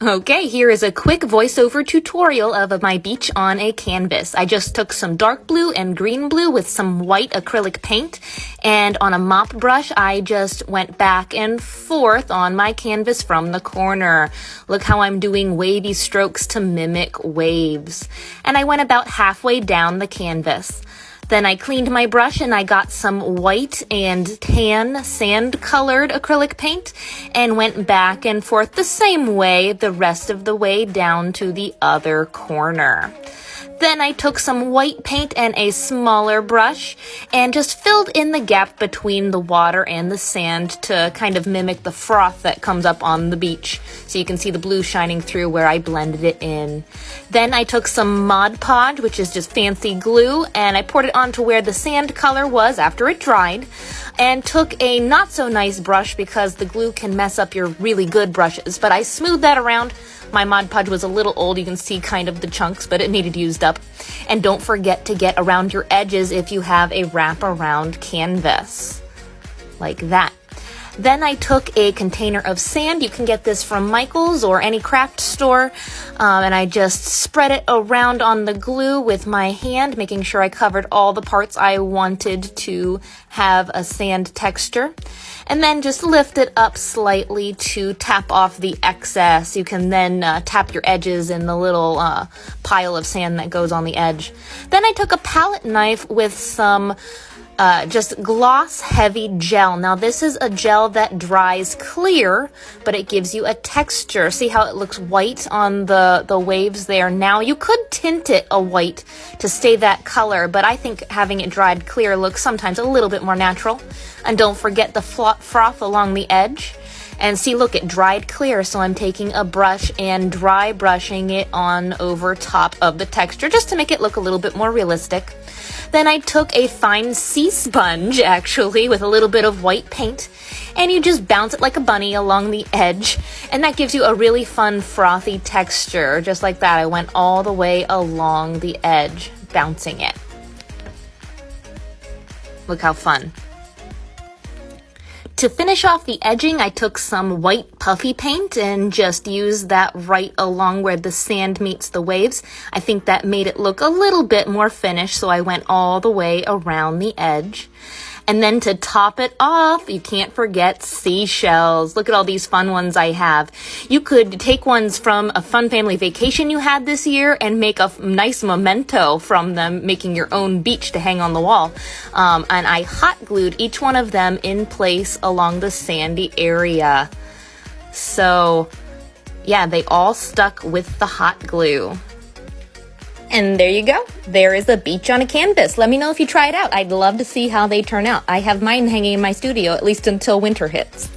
Okay, here is a quick voiceover tutorial of my beach on a canvas. I just took some dark blue and green blue with some white acrylic paint, and on a mop brush I just went back and forth on my canvas from the corner. Look how I'm doing wavy strokes to mimic waves. And I went about halfway down the canvas. Then I cleaned my brush and I got some white and tan sand-colored acrylic paint and went back and forth the same way the rest of the way down to the other corner. Then I took some white paint and a smaller brush and just filled in the gap between the water and the sand to kind of mimic the froth that comes up on the beach. So you can see the blue shining through where I blended it in. Then I took some Mod Podge, which is just fancy glue, and I poured it onto where the sand color was after it dried, and took a not so nice brush because the glue can mess up your really good brushes, but I smoothed that around. My Mod Podge was a little old, you can see kind of the chunks, but it needed used up. And don't forget to get around your edges if you have a wraparound canvas, like that. Then I took a container of sand. You can get this from Michael's or any craft store. And I just spread it around on the glue with my hand, making sure I covered all the parts I wanted to have a sand texture. And then just lift it up slightly to tap off the excess. You can then tap your edges in the little pile of sand that goes on the edge. Then I took a palette knife with some just gloss heavy gel. Now this is a gel that dries clear, but it gives you a texture. See how it looks white on the waves there? Now you could tint it a white to stay that color, but I think having it dried clear looks sometimes a little bit more natural. And don't forget the froth along the edge. And see, look, it dried clear, so I'm taking a brush and dry brushing it on over top of the texture just to make it look a little bit more realistic. Then I took a fine sea sponge, actually, with a little bit of white paint, and you just bounce it like a bunny along the edge, and that gives you a really fun frothy texture. Just like that, I went all the way along the edge, bouncing it. Look how fun. To finish off the edging, I took some white puffy paint and just used that right along where the sand meets the waves. I think that made it look a little bit more finished, so I went all the way around the edge. And then to top it off, you can't forget seashells. Look at all these fun ones I have. You could take ones from a fun family vacation you had this year and make a nice memento from them, making your own beach to hang on the wall. And I hot glued each one of them in place along the sandy area. So yeah, they all stuck with the hot glue. And there you go. There is a beach on a canvas. Let me know if you try it out. I'd love to see how they turn out. I have mine hanging in my studio, at least until winter hits.